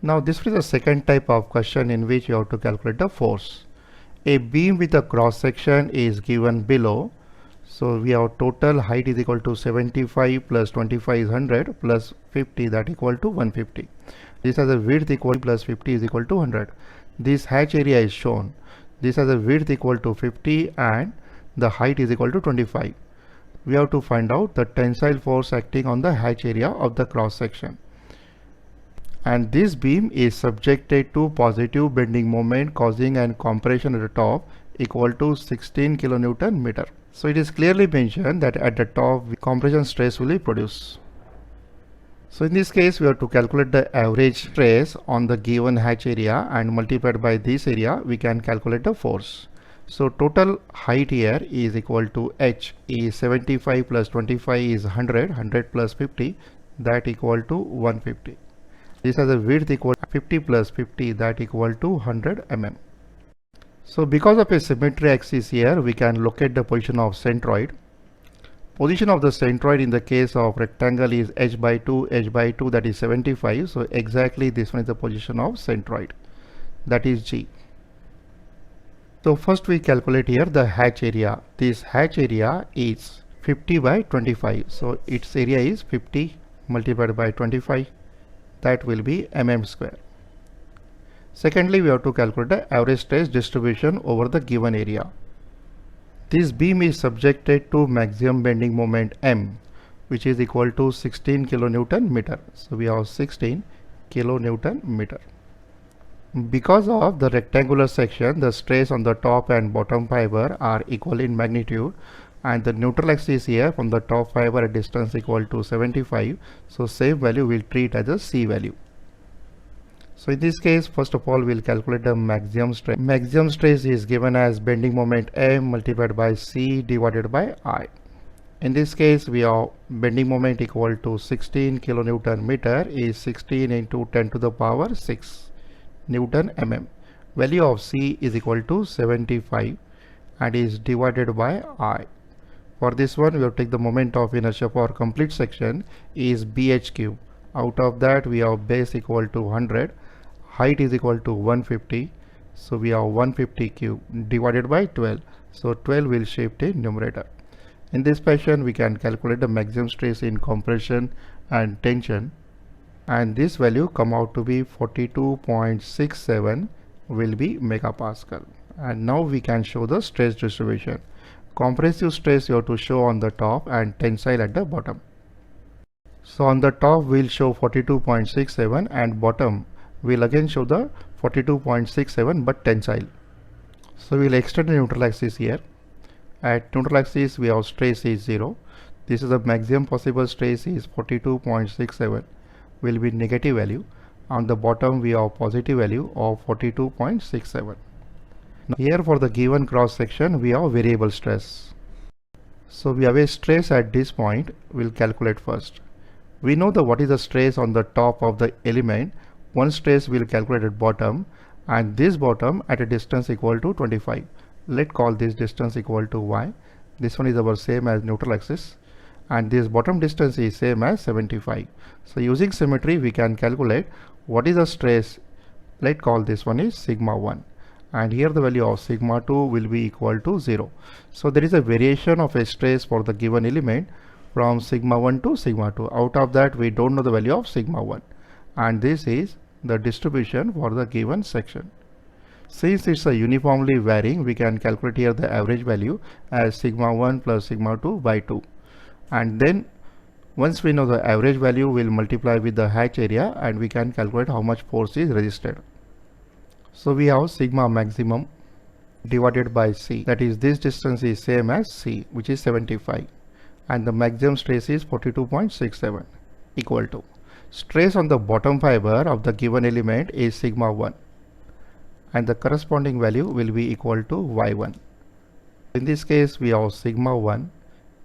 Now this is the second type of question in which you have to calculate the force. A beam with a cross section is given below. So we have total height is equal to 75 plus 25 is 100 plus 50, that equal to 150. This has a width equal plus 50 is equal to 100. This hatch area is shown. This has a width equal to 50 and the height is equal to 25. We have to find out the tensile force acting on the hatch area of the cross section. And this beam is subjected to positive bending moment causing an compression at the top equal to 16 kilonewton meter. So it is clearly mentioned that at the top compression stress will be produced. So in this case we have to calculate the average stress on the given hatch area and multiplied by this area we can calculate the force. So total height here is equal to h is 75 plus 25 is 100, 100 plus 50, that equal to 150. This has a width equal to 50 plus 50, that equal to 100 mm. So because of a symmetry axis here, we can locate the position of centroid. Position of the centroid in the case of rectangle is h by 2, that is 75. So exactly this one is the position of centroid, that is G. So first we calculate here the hatch area. This hatch area is 50 by 25. So its area is 50 multiplied by 25. That will be mm square. Secondly, we have to calculate the average stress distribution over the given area. This beam is subjected to maximum bending moment M, which is equal to 16 kilonewton meter. So we have 16 kilonewton meter. Because of the rectangular section, the stress on the top and bottom fiber are equal in magnitude, and the neutral axis here from the top fiber at distance equal to 75. So same value we'll treat as a C value. So in this case, first of all, we'll calculate the maximum stress. Maximum stress is given as bending moment M multiplied by C divided by I. In this case, we have bending moment equal to 16 kilonewton meter is 16 into 10 to the power 6 Newton mm. Value of C is equal to 75 and is divided by I. For this one, we have to take the moment of inertia for complete section is BH cube. Out of that, we have base equal to 100, height is equal to 150. So we have 150 cube divided by 12. So 12 will shift in numerator. In this fashion, we can calculate the maximum stress in compression and tension. And this value come out to be 42.67 will be megapascal. And now we can show the stress distribution. Compressive stress you have to show on the top and tensile at the bottom. So on the top we'll show 42.67 and bottom we'll again show the 42.67 but tensile. So we'll extend the neutral axis here. At neutral axis we have stress is 0. This is the maximum possible stress is 42.67 will be negative value. On the bottom we have positive value of 42.67. Here for the given cross section we have variable stress. So we have a stress at this point. We'll calculate first. We know what is the stress on the top of the element. One stress we'll calculate at bottom, and this bottom at a distance equal to 25. Let's call this distance equal to y. This one is our same as neutral axis, and this bottom distance is same as 75. So using symmetry we can calculate what is the stress. Let's call this one is sigma 1. And here the value of sigma 2 will be equal to 0. So there is a variation of a stress for the given element from sigma 1 to sigma 2. Out of that we don't know the value of sigma 1. And this is the distribution for the given section. Since it's a uniformly varying, we can calculate here the average value as sigma 1 plus sigma 2 by 2. And then once we know the average value, we'll multiply with the hatch area and we can calculate how much force is resisted. So we have sigma maximum divided by C, that is this distance is same as C, which is 75, and the maximum stress is 42.67 equal to stress on the bottom fiber of the given element is sigma 1 and the corresponding value will be equal to y1. In this case we have sigma 1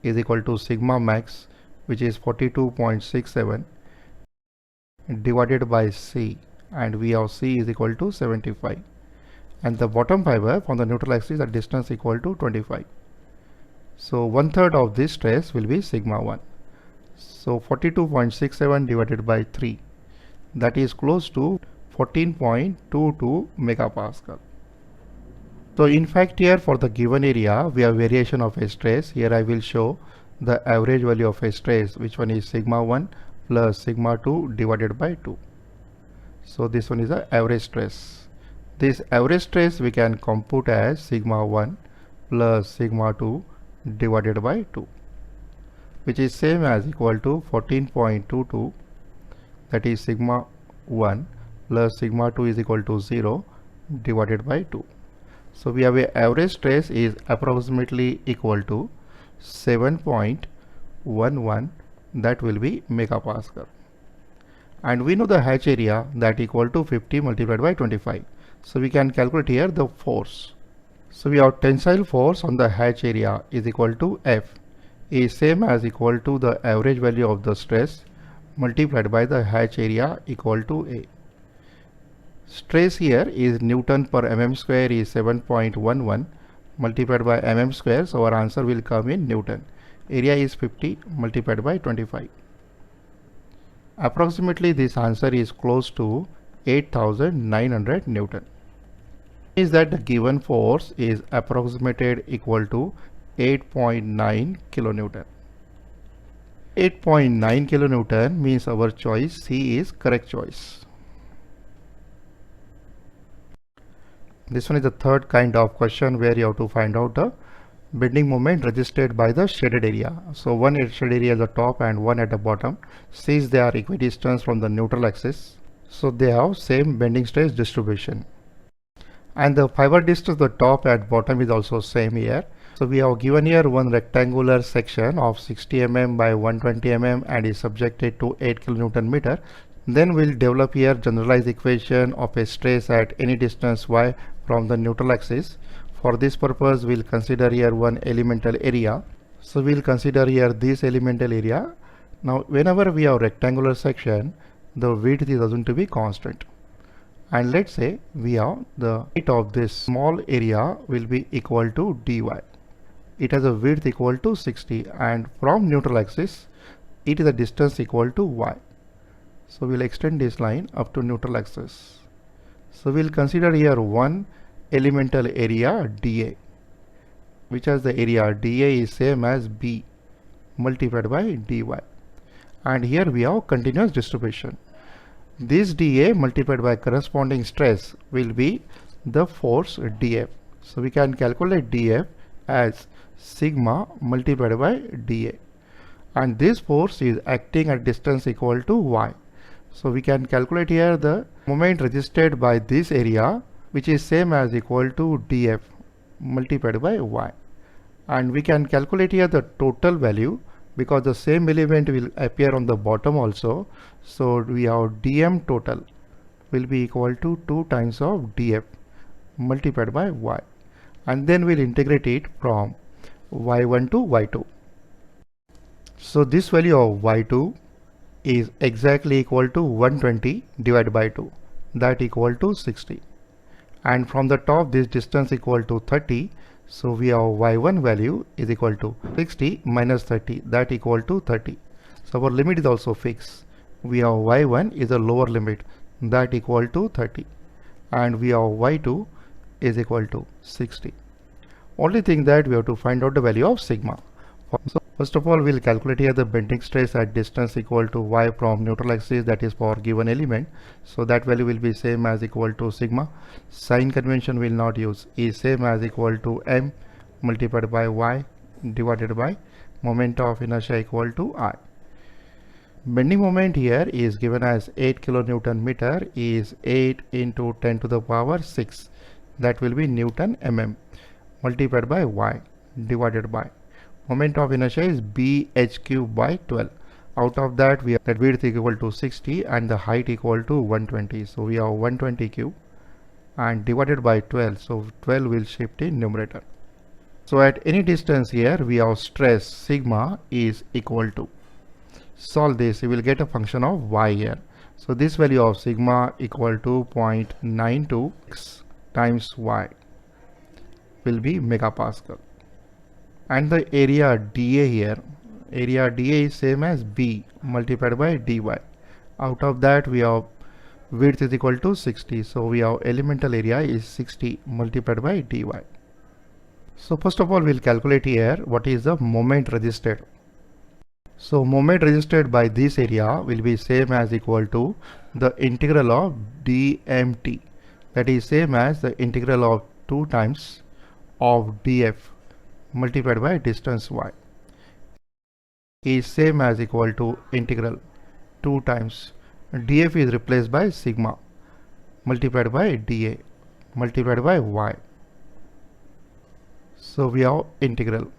is equal to sigma max, which is 42.67 divided by C, and we have C is equal to 75, and the bottom fiber from the neutral axis at distance equal to 25. So 1/3 of this stress will be sigma 1. So 42.67 divided by 3, that is close to 14.22 megapascal. So in fact here for the given area we have variation of a stress. Here I will show the average value of a stress, which one is sigma 1 plus sigma 2 divided by 2. So this one is the average stress. This average stress we can compute as sigma 1 plus sigma 2 divided by 2, which is same as equal to 14.22, that is sigma 1 plus sigma 2 is equal to 0 divided by 2. So we have a average stress is approximately equal to 7.11, that will be megapascal. And we know the hatch area that equal to 50 multiplied by 25. So we can calculate here the force. So we have tensile force on the hatch area is equal to F is same as equal to the average value of the stress multiplied by the hatch area equal to A. Stress here is Newton per mm square is 7.11 multiplied by mm square, so our answer will come in Newton. Area is 50 multiplied by 25. Approximately this answer is close to 8,900 Newton. Is that the given force is approximated equal to 8.9 kilonewton. 8.9 kilonewton means our choice C is correct choice. This one is the third kind of question where you have to find out the bending moment resisted by the shaded area. So one shaded area at the top and one at the bottom. Since they are equidistant from the neutral axis, so they have same bending stress distribution. And the fiber distance the top and bottom is also same here. So we have given here one rectangular section of 60 mm by 120 mm and is subjected to 8 kilonewton meter. Then we'll develop here generalized equation of a stress at any distance y from the neutral axis. For this purpose we'll consider here one elemental area. So we'll consider here this elemental area. Now whenever we have rectangular section, the width is assumed to be constant. And let's say we have the height of this small area will be equal to dy. It has a width equal to 60 and from neutral axis it is a distance equal to y. So we'll extend this line up to neutral axis. So we'll consider here one elemental area dA, which has the area dA is same as b multiplied by dy. And here we have continuous distribution. This dA multiplied by corresponding stress will be the force dF. So we can calculate dF as sigma multiplied by dA. And this force is acting at distance equal to y. So we can calculate here the moment resisted by this area, which is same as equal to dF multiplied by y. And we can calculate here the total value because the same element will appear on the bottom also. So we have dm total will be equal to 2 times of df multiplied by y. And then we'll integrate it from y1 to y2. So this value of y2 is exactly equal to 120 divided by 2, that equal to 60. And from the top this distance equal to 30. So we have y1 value is equal to 60 minus 30, that equal to 30. So our limit is also fixed. We have y1 is a lower limit, that equal to 30. And we have y2 is equal to 60. Only thing that we have to find out the value of sigma. So first of all we'll calculate here the bending stress at distance equal to y from neutral axis, that is for given element. So that value will be same as equal to sigma. Sign convention will not use, is same as equal to m multiplied by y divided by moment of inertia equal to I. Bending moment here is given as 8 kilonewton meter is 8 into 10 to the power 6, that will be Newton mm multiplied by y divided by moment of inertia is bh cube by 12. Out of that we have that width equal to 60 and the height equal to 120. So we have 120 cube and divided by 12. So 12 will shift in numerator. So at any distance here we have stress sigma is equal to, solve this, you will get a function of y here. So this value of sigma equal to 0.92 times y will be megapascal. And the area dA here, area dA is same as b multiplied by dy. Out of that we have width is equal to 60. So we have elemental area is 60 multiplied by dy. So first of all, we'll calculate here what is the moment resisted. So moment resisted by this area will be same as equal to the integral of dmt, that is same as the integral of 2 times of df multiplied by distance y is same as equal to integral 2 times df is replaced by sigma multiplied by dA multiplied by y. So we have integral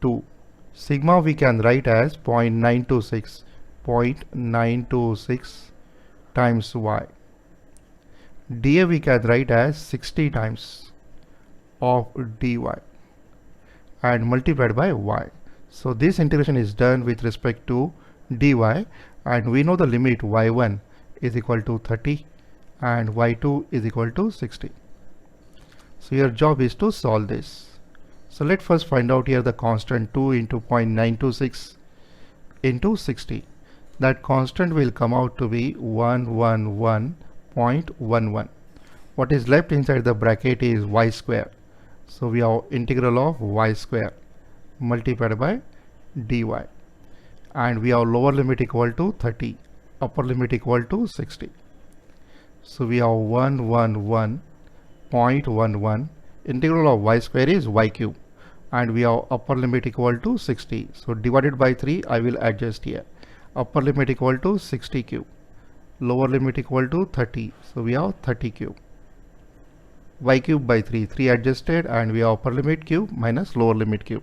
2. Sigma we can write as 0.926 times y. dA we can write as 60 times of dy and multiplied by y. So this integration is done with respect to dy, and we know the limit y1 is equal to 30 and y2 is equal to 60. So your job is to solve this. So let's first find out here the constant 2 into 0.926 into 60. That constant will come out to be 111.11. What is left inside the bracket is y square. So we have integral of y square multiplied by dy, and we have lower limit equal to 30, upper limit equal to 60. So we have 111.11. Integral of y square is y cube, and we have upper limit equal to 60. So divided by 3 I will adjust here. Upper limit equal to 60 cube, lower limit equal to 30. So we have 30 cube. Y cube by 3 adjusted, and we have upper limit cube minus lower limit cube.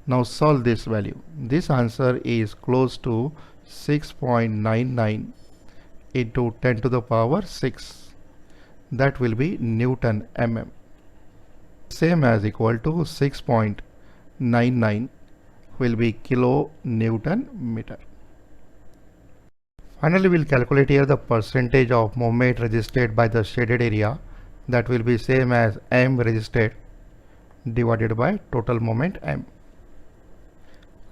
Now solve this value. This answer is close to 6.99 into 10 to the power 6. That will be Newton mm. Same as equal to 6.99 will be kilo Newton meter. Finally, we'll calculate here the percentage of moment resisted by the shaded area. That will be same as m resisted divided by total moment m.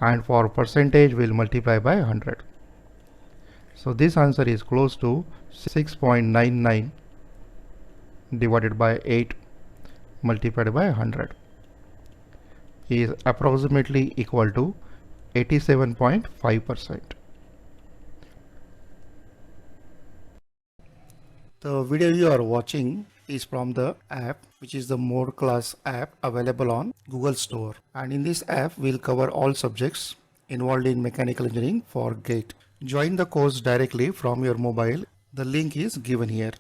And for percentage, we'll multiply by 100. So this answer is close to 6.99 divided by 8 multiplied by 100 is approximately equal to 87.5%. The video you are watching is from the app, which is the More Class app available on Google Store. And in this app, we'll cover all subjects involved in mechanical engineering for GATE. Join the course directly from your mobile. The link is given here.